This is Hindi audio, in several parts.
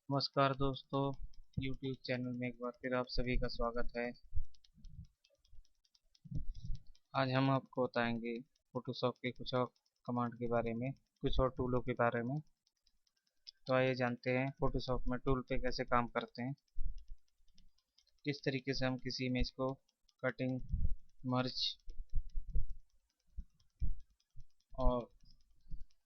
नमस्कार दोस्तों। YouTube चैनल में एक बार फिर आप सभी का स्वागत है। आज हम आपको बताएंगे फोटोशॉप के कुछ और कमांड के बारे में, कुछ और टूलों के बारे में। तो आइए जानते हैं फोटोशॉप में टूल पे कैसे काम करते हैं, किस तरीके से हम किसी इमेज को कटिंग, मर्ज और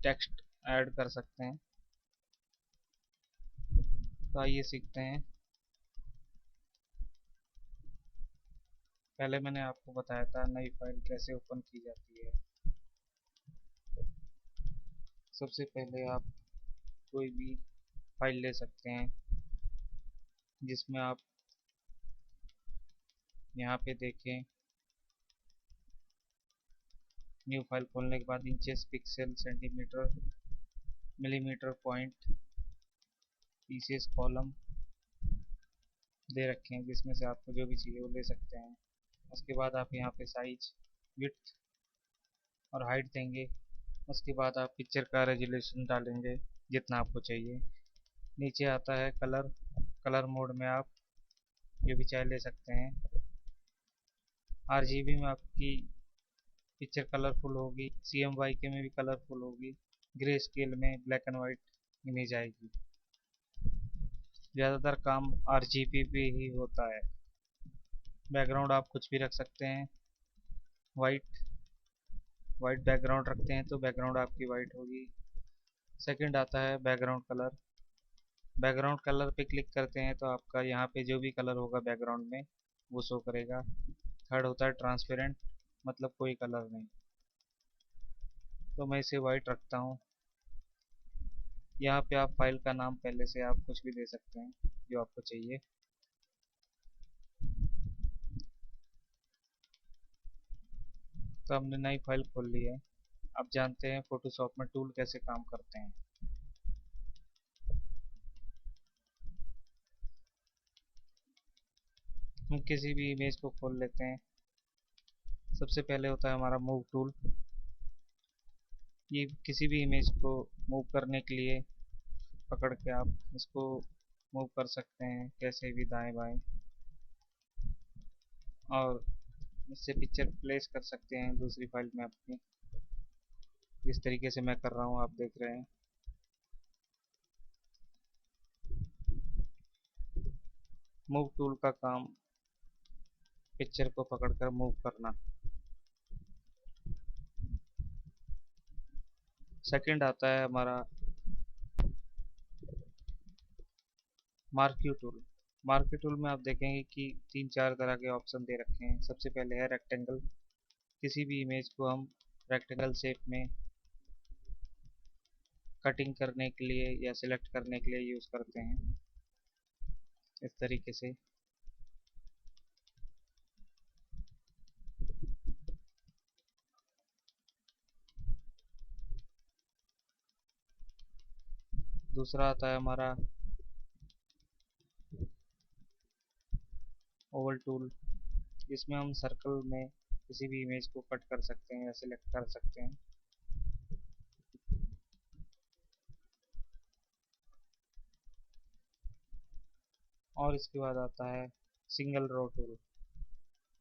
टेक्स्ट ऐड कर सकते हैं। तो आइए सीखते हैं। पहले मैंने आपको बताया था नई फाइल कैसे ओपन की जाती है। सबसे पहले आप कोई भी फाइल ले सकते हैं जिसमें आप यहाँ पे देखें। न्यू फाइल खोलने के बाद inches, pixels, centimetres, millimetres, point, pieces, column दे रखे हैं, जिसमें से आपको जो भी चाहिए वो ले सकते हैं। उसके बाद आप यहाँ पे साइज, विड्थ और हाइट देंगे। उसके बाद आप पिक्चर का रेजोल्यूशन डालेंगे जितना आपको चाहिए। नीचे आता है कलर। कलर मोड में आप जो भी चाहे ले सकते हैं। RGB में आपकी पिक्चर कलरफुल होगी, CMYK में भी कलरफुल होगी, ग्रे स्केल में ब्लैक एंड वाइट इमेज आएगी। ज़्यादातर काम RGB पे ही होता है। बैकग्राउंड आप कुछ भी रख सकते हैं। वाइट वाइट बैकग्राउंड रखते हैं तो बैकग्राउंड आपकी वाइट होगी। सेकंड आता है बैकग्राउंड कलर। बैकग्राउंड कलर पे क्लिक करते हैं तो आपका यहाँ पे जो भी कलर होगा बैकग्राउंड में वो शो करेगा। थर्ड होता है ट्रांसपेरेंट, मतलब कोई कलर नहीं। तो मैं इसे वाइट रखता हूँ। यहाँ पे आप फाइल का नाम पहले से आप कुछ भी दे सकते हैं जो आपको चाहिए। तो हमने नई फाइल खोल ली है। अब जानते हैं फोटोशॉप में टूल कैसे काम करते हैं। हम किसी भी इमेज को खोल लेते हैं। सबसे पहले होता है हमारा मूव टूल। ये किसी भी इमेज को मूव करने के लिए पकड़ के आप इसको मूव कर सकते हैं कैसे भी, दाएं बाएं, और इससे पिक्चर प्लेस कर सकते हैं दूसरी फाइल में अपनी। जिस तरीके से मैं कर रहा हूँ आप देख रहे हैं। मूव टूल का काम पिक्चर को पकड़कर मूव करना। सेकंड आता है हमारा मार्क्यू टूल। मार्क्यू टूल में आप देखेंगे कि तीन चार तरह के ऑप्शन दे रखे हैं। सबसे पहले है रेक्टेंगल। किसी भी इमेज को हम रेक्टेंगल शेप में कटिंग करने के लिए या सिलेक्ट करने के लिए यूज करते हैं इस तरीके से। दूसरा आता है हमारा ओवल टूल, जिसमें हम सर्कल में किसी भी इमेज को कट कर सकते हैं या सिलेक्ट कर सकते हैं। और इसके बाद आता है सिंगल रो टूल,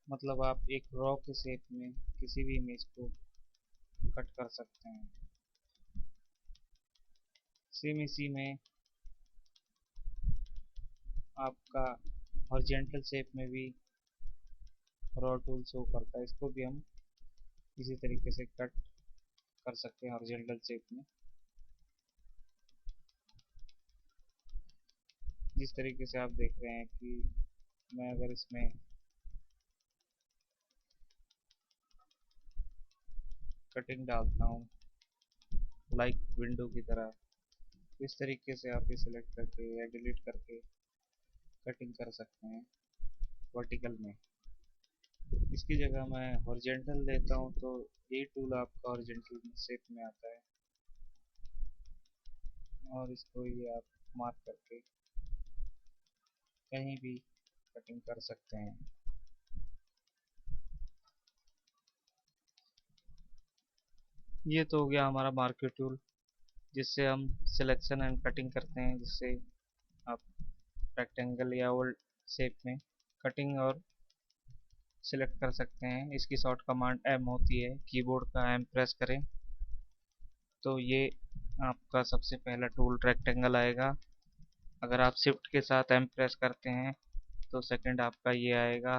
मतलब आप एक रो के शेप में किसी भी इमेज को कट कर सकते हैं। सेम इसी में आपका हॉरिजॉन्टल शेप में भी रो टूल शो करता है। इसको भी हम इसी तरीके से कट कर सकते हैं हॉरिजॉन्टल शेप में। जिस तरीके से आप देख रहे हैं कि मैं अगर इसमें कटिंग डालता हूँ लाइक विंडो की तरह, इस तरीके से आप ये सिलेक्ट करके या डिलीट करके कटिंग कर सकते हैं वर्टिकल में। इसकी जगह मैं हॉरिजॉन्टल देता हूँ तो ये टूल आपका हॉरिजॉन्टल शेप में आता है, और इसको ये आप मार्क करके कहीं भी कटिंग कर सकते हैं। ये तो हो गया हमारा मार्क्यू टूल, जिससे हम सिलेक्शन एंड कटिंग करते हैं, जिससे रेक्टेंगल या ओवल शेप में कटिंग और सिलेक्ट कर सकते हैं। इसकी शॉर्ट कमांड एम होती है, कीबोर्ड का एम प्रेस करें तो ये आपका सबसे पहला टूल रेक्टेंगल आएगा। अगर आप शिफ्ट के साथ एम प्रेस करते हैं तो सेकंड आपका ये आएगा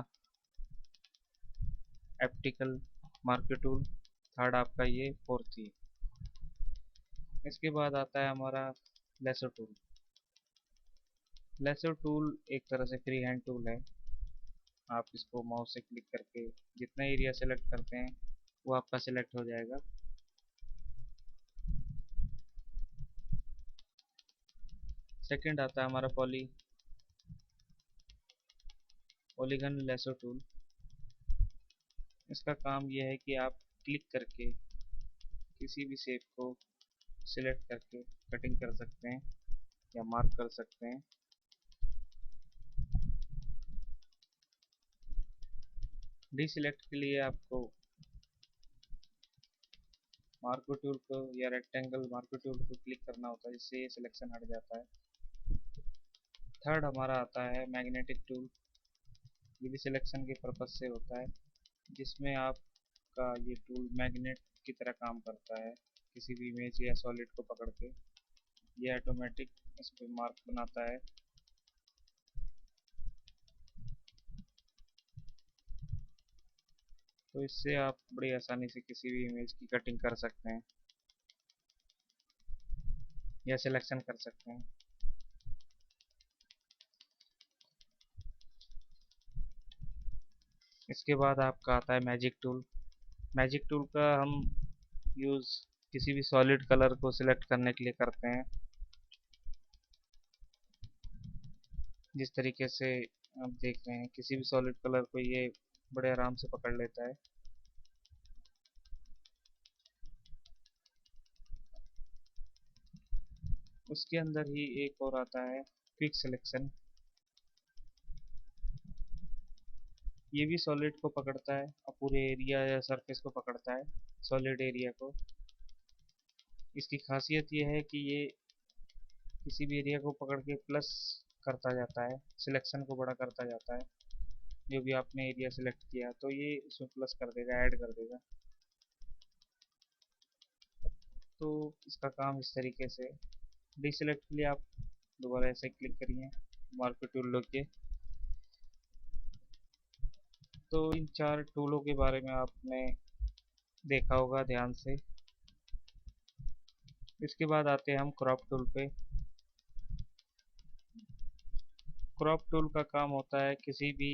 एप्टिकल मार्कर टूल, थर्ड आपका ये, फोर्थ ये। इसके बाद आता है हमारा लेसर टूल। लेसर टूल एक तरह से फ्री हैंड टूल है। आप इसको माउस से क्लिक करके जितना एरिया सेलेक्ट करते हैं वो आपका सिलेक्ट हो जाएगा। सेकंड आता है हमारा पॉलीगन लेसर टूल। इसका काम यह है कि आप क्लिक करके किसी भी शेप को सिलेक्ट करके कटिंग कर सकते हैं या मार्क कर सकते हैं। डीसिलेक्ट के लिए आपको मार्कर टूल को या रेक्टेंगल मार्कर टूल को क्लिक करना होता है, जिससे ये सिलेक्शन हट जाता है। थर्ड हमारा आता है मैग्नेटिक टूल। ये भी सिलेक्शन के पर्पज से होता है, जिसमें आपका ये टूल मैग्नेट की तरह काम करता है। किसी भी इमेज या सॉलिड को पकड़ के ये ऑटोमेटिक इस पर मार्क बनाता है। तो इससे आप बड़ी आसानी से किसी भी इमेज की कटिंग कर सकते हैं या सिलेक्शन कर सकते हैं। इसके बाद आपका आता है मैजिक टूल। मैजिक टूल का हम यूज़ किसी भी सॉलिड कलर को सिलेक्ट करने के लिए करते हैं। जिस तरीके से आप देख रहे हैं, किसी भी सॉलिड कलर को ये बड़े आराम से पकड़ लेता है। उसके अंदर ही एक और आता है क्विक सिलेक्शन। ये भी सॉलिड को पकड़ता है और पूरे एरिया या सरफेस को पकड़ता है, सॉलिड एरिया को। इसकी खासियत ये है कि ये किसी भी एरिया को पकड़ के प्लस करता जाता है, सिलेक्शन को बड़ा करता जाता है। जो भी आपने एरिया सिलेक्ट किया तो ये इसमें प्लस कर देगा, ऐड कर देगा। तो इसका काम इस तरीके से। डीसेलेक्ट के लिए आप दोबारा ऐसे क्लिक करिए मार्कर टूल लेके। तो इन चार टूलों के बारे में आपने देखा होगा ध्यान से। इसके बाद आते हैं हम क्रॉप टूल पे। क्रॉप टूल का काम होता है किसी भी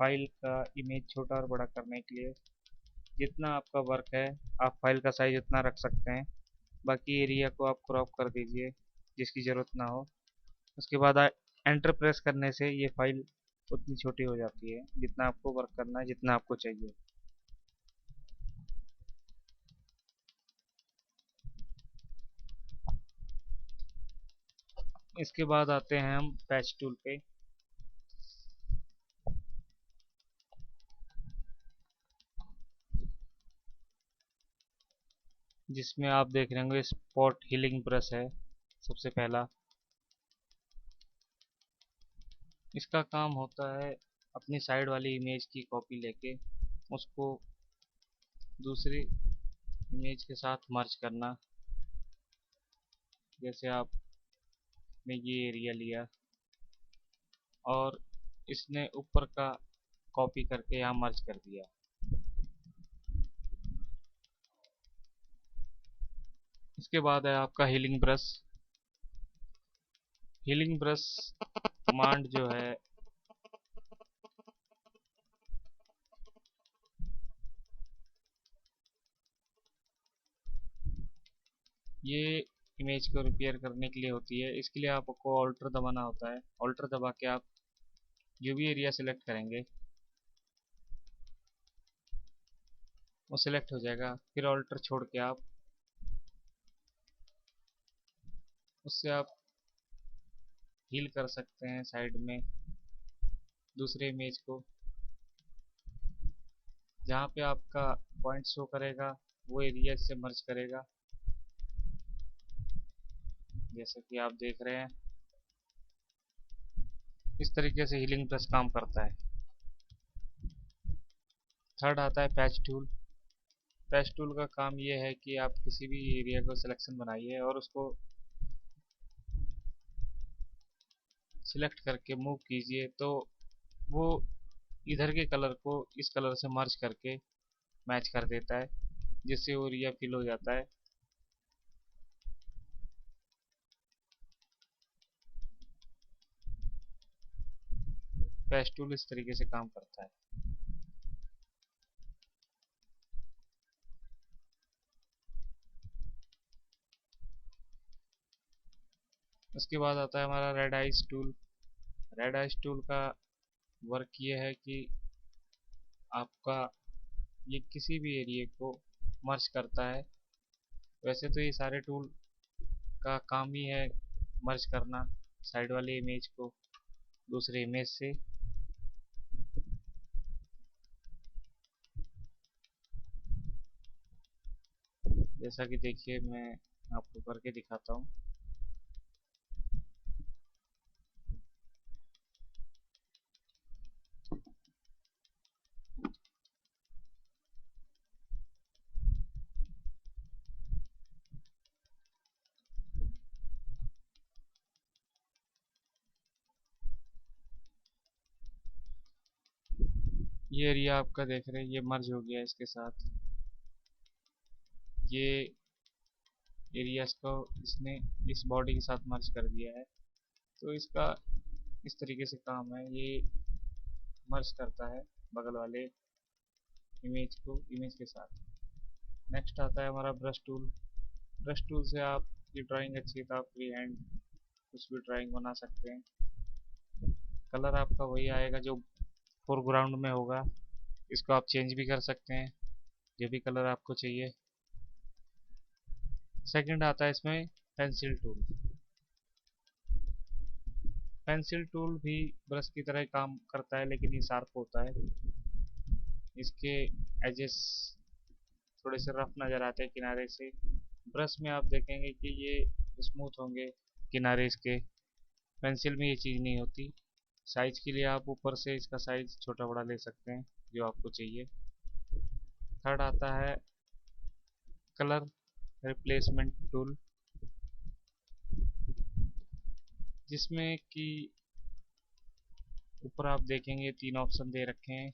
फाइल का इमेज छोटा और बड़ा करने के लिए। जितना आपका वर्क है आप फाइल का साइज उतना रख सकते हैं, बाकी एरिया को आप क्रॉप कर दीजिए जिसकी ज़रूरत ना हो। उसके बाद एंटर प्रेस करने से ये फाइल उतनी छोटी हो जाती है जितना आपको वर्क करना है, जितना आपको चाहिए। इसके बाद आते हैं हम पैच टूल पे। जिसमें आप देख रहे होंगे स्पॉट हीलिंग ब्रश है सबसे पहला। इसका काम होता है अपनी साइड वाली इमेज की कॉपी लेके उसको दूसरी इमेज के साथ मर्ज करना। जैसे आपने ये एरिया लिया और इसने ऊपर का कॉपी करके यहाँ मर्ज कर दिया। इसके बाद है आपका healing brush. Healing brush command जो है ये इमेज को रिपेयर करने के लिए होती है। इसके लिए आपको ऑल्टर दबाना होता है। ऑल्टर दबा के आप जो भी एरिया सेलेक्ट करेंगे वो सिलेक्ट हो जाएगा। फिर ऑल्टर छोड़ के आप उससे आप हील कर सकते हैं साइड में दूसरे इमेज को। जहाँ पे आपका पॉइंट शो करेगा वो एरिया से मर्ज करेगा, जैसे कि आप देख रहे हैं। इस तरीके से हीलिंग ब्रश काम करता है। थर्ड आता है पैच टूल। पैच टूल का काम ये है कि आप किसी भी एरिया को सिलेक्शन बनाइए और उसको सिलेक्ट करके मूव कीजिए, तो वो इधर के कलर को इस कलर से मर्ज करके मैच कर देता है, जिससे वो एरिया फिल हो जाता है। पैच टूल इस तरीके से काम करता है। उसके बाद आता है हमारा red ice tool. Red ice tool का वर्क ये है कि आपका ये किसी भी एरिया को मर्ज करता है। वैसे तो ये सारे टूल का काम ही है मर्ज करना साइड वाली इमेज को दूसरे इमेज से। जैसा कि देखिए मैं आपको करके दिखाता हूँ। ये एरिया आपका देख रहे हैं, ये मर्ज हो गया इसके साथ। ये एरियाज को इसने इस बॉडी के साथ मर्ज कर दिया है। तो इसका इस तरीके से काम है, ये मर्ज करता है बगल वाले इमेज को इमेज के साथ। नेक्स्ट आता है हमारा ब्रश टूल। ब्रश टूल से आप की ड्राइंग अच्छी है तो आप फ्री हैंड कुछ भी ड्राइंग बना सकते हैं। कलर आपका वही आएगा जो फोरग्राउंड में होगा। इसको आप चेंज भी कर सकते हैं जो भी कलर आपको चाहिए। सेकंड आता है इसमें पेंसिल टूल। पेंसिल टूल भी ब्रश की तरह काम करता है, लेकिन ये शार्प होता है। इसके एजेस थोड़े से रफ नज़र आते हैं किनारे से। ब्रश में आप देखेंगे कि ये स्मूथ होंगे किनारे इसके। पेंसिल में ये चीज़ नहीं होती। साइज के लिए आप ऊपर से इसका साइज छोटा बड़ा ले सकते हैं जो आपको चाहिए। थर्ड आता है कलर रिप्लेसमेंट टूल, जिसमें कि ऊपर आप देखेंगे तीन ऑप्शन दे रखे हैं।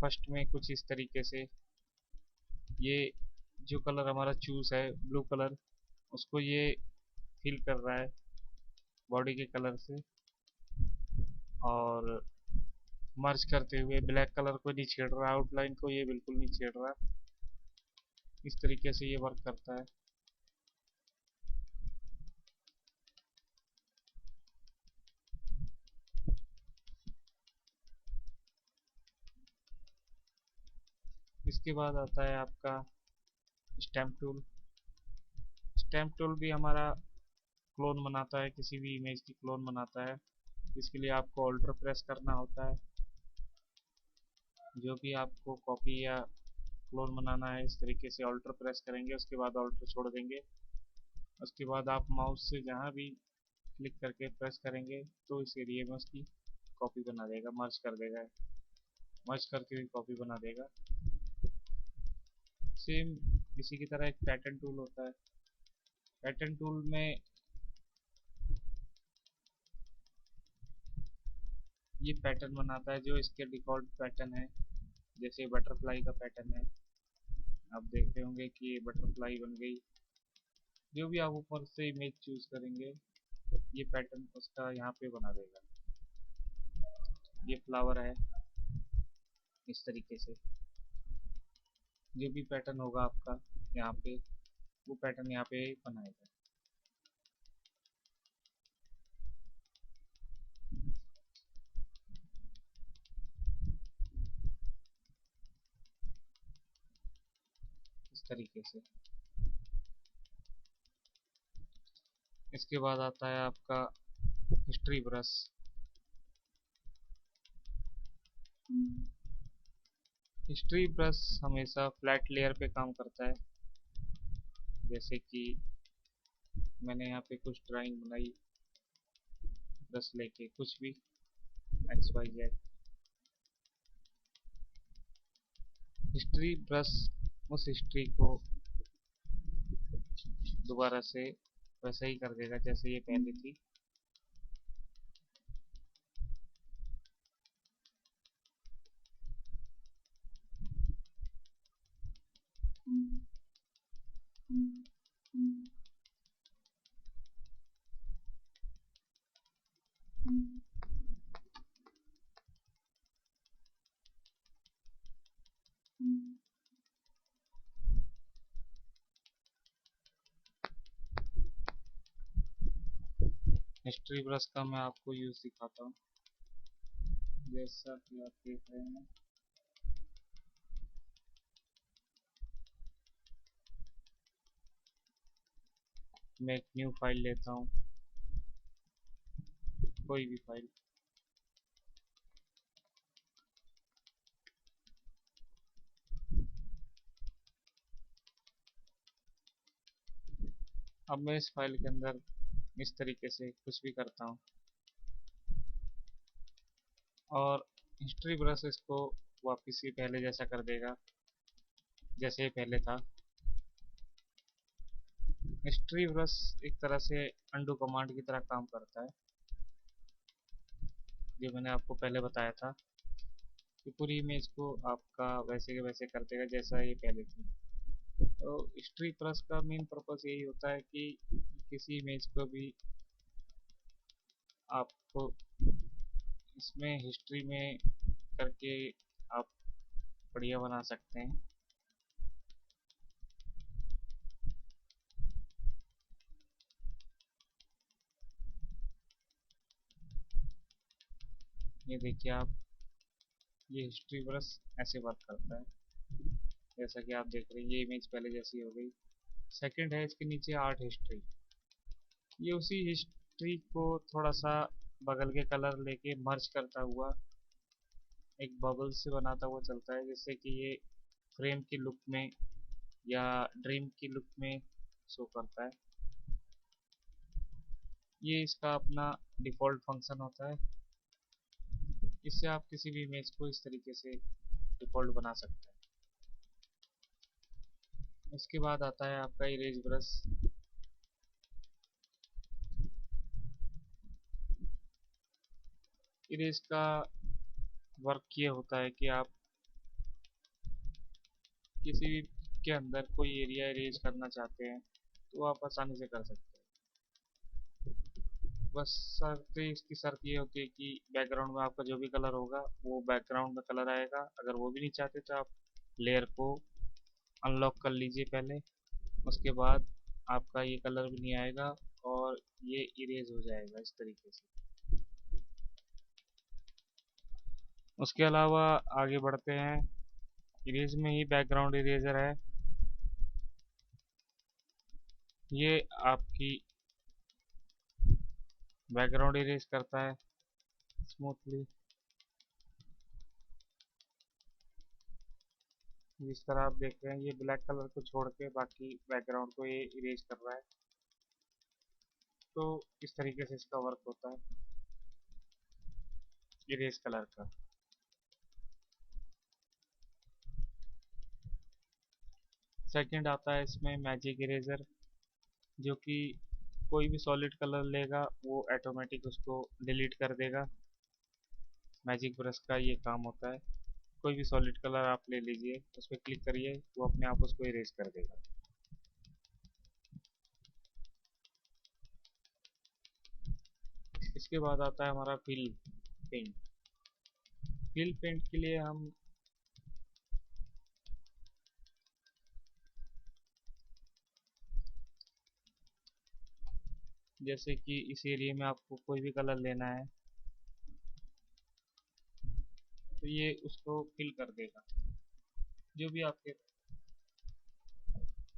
फर्स्ट में कुछ इस तरीके से, ये जो कलर हमारा चूज है ब्लू कलर, उसको ये फिल कर रहा है बॉडी के कलर से, और मर्ज करते हुए ब्लैक कलर को नहीं छेड़ रहा, आउटलाइन को ये बिल्कुल नहीं छेड़ रहा। इस तरीके से ये वर्क करता है। इसके बाद आता है आपका स्टैम्प टूल। स्टैम्प टूल भी हमारा क्लोन बनाता है, किसी भी इमेज की क्लोन बनाता है। इसके लिए आपको ऑल्टर प्रेस करना होता है। जो भी आपको कॉपी या क्लोन बनाना है इस तरीके से ऑल्टर प्रेस करेंगे, उसके बाद ऑल्टर छोड़ देंगे। उसके बाद आप माउस से जहाँ भी क्लिक करके प्रेस करेंगे तो इस एरिया में उसकी कॉपी बना देगा, मर्ज कर देगा, मर्ज करके भी कॉपी बना देगा। सेम इसी की तरह एक पैटर्न टूल होता है। पैटर्न टूल में ये पैटर्न बनाता है जो इसके डिफ़ॉल्ट पैटर्न है। जैसे बटरफ्लाई का पैटर्न है, आप देख रहे होंगे कि ये बटरफ्लाई बन गई। जो भी आप ऊपर से इमेज चूज करेंगे ये पैटर्न उसका यहाँ पे बना देगा। ये फ्लावर है, इस तरीके से जो भी पैटर्न होगा आपका यहाँ पे, वो पैटर्न यहाँ पे बनाएगा। इस तरीके से। इसके बाद आता है आपका हिस्ट्री ब्रश। हिस्ट्री ब्रश हमेशा फ्लैट लेयर पे काम करता है। जैसे कि मैंने यहाँ पे कुछ ड्राइंग बनाई ब्रश लेके, कुछ भी X Y Z. History brush उस हिस्ट्री को दोबारा से वैसा ही कर देगा जैसे ये पहले थी। हिस्ट्री ब्रश का मैं आपको यूज दिखाता हूँ। जैसा कि आप देख रहे हैं, मैं एक न्यू फाइल लेता हूँ, कोई भी फाइल। अब मैं इस फाइल के अंदर इस तरीके से कुछ भी करता हूँ और हिस्ट्री ब्रश इसको वापस ही पहले जैसा कर देगा जैसे ये पहले था। हिस्ट्री ब्रश एक तरह से अंडू कमांड की तरह काम करता है, जो मैंने आपको पहले बताया था कि पूरी इमेज को आपका वैसे के वैसे कर देगा जैसा ये पहले थी। तो हिस्ट्री ब्रश का मेन पर्पस यही होता है कि किसी इमेज को भी आपको इसमें हिस्ट्री में करके आप बढ़िया बना सकते हैं। ये देखिए आप, ये हिस्ट्री ब्रश ऐसे वर्क करता है जैसा कि आप देख रहे हैं। ये इमेज पहले जैसी हो गई। सेकंड है इसके नीचे आर्ट हिस्ट्री। ये उसी हिस्ट्री को थोड़ा सा बगल के कलर लेके मर्ज करता हुआ एक बबल से बनाता हुआ चलता है, जिससे कि ये फ्रेम की लुक में या ड्रीम की लुक में शो करता है। ये इसका अपना डिफ़ॉल्ट फंक्शन होता है। इससे आप किसी भी इमेज को इस तरीके से डिफ़ॉल्ट बना सकते हैं। उसके बाद आता है आपका इरेज ब्रश। इरेज का वर्क ये होता है कि आप किसी भी के अंदर कोई एरिया इरेज करना चाहते हैं तो आप आसानी से कर सकते हैं। बस शर्त इसकी शर्त ये होती है कि बैकग्राउंड में आपका जो भी कलर होगा वो बैकग्राउंड में कलर आएगा। अगर वो भी नहीं चाहते तो आप लेयर को अनलॉक कर लीजिए पहले, उसके बाद आपका ये कलर भी नहीं आएगा और ये इरेज हो जाएगा इस तरीके से। उसके अलावा आगे बढ़ते हैं। इरेज में ही बैकग्राउंड इरेजर है। ये आपकी बैकग्राउंड इरेज करता है स्मूथली। जिस तरह आप देख रहे हैं ये ब्लैक कलर को छोड़ के बाकी बैकग्राउंड को ये इरेज कर रहा है। तो इस तरीके से इसका वर्क होता है इरेज कलर का। सेकंड आता है इसमें मैजिक इरेजर, जो कि कोई भी सॉलिड कलर लेगा वो ऑटोमेटिक उसको डिलीट कर देगा। मैजिक ब्रश का ये काम होता है। कोई भी सॉलिड कलर आप ले लीजिए, उस पर क्लिक करिए, वो अपने आप उसको इरेज कर देगा। इसके बाद आता है हमारा फिल पेंट। फिल पेंट के लिए हम जैसे कि इस एरिया में आपको कोई भी कलर लेना है तो ये उसको फिल कर देगा। जो भी आपके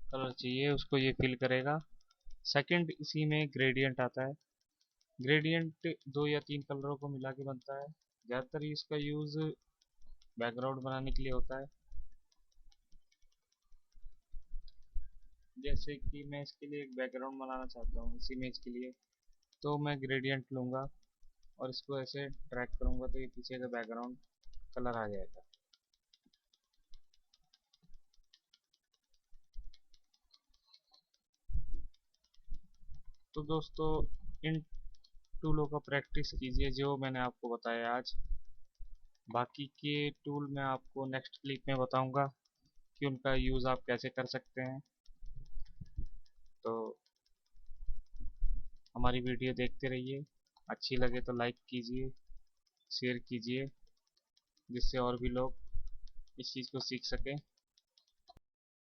कलर चाहिए उसको ये फिल करेगा। सेकंड इसी में ग्रेडियंट आता है। ग्रेडियंट दो या तीन कलरों को मिला के बनता है। ज़्यादातर इसका यूज़ बैकग्राउंड बनाने के लिए होता है। जैसे कि मैं इसके लिए एक बैकग्राउंड बनाना चाहता हूँ इस इमेज के लिए, तो मैं ग्रेडियंट लूँगा। और इसको ऐसे ड्रैग करूँगा तो ये पीछे का बैकग्राउंड कलर आ जाएगा। तो दोस्तों इन टूलों का प्रैक्टिस कीजिए जो मैंने आपको बताया आज। बाकी के टूल मैं आपको नेक्स्ट क्लिप में बताऊंगा कि उनका यूज़ आप कैसे कर सकते हैं। तो हमारी वीडियो देखते रहिए, अच्छी लगे तो लाइक कीजिए, शेयर कीजिए, जिससे और भी लोग इस चीज़ को सीख सकें।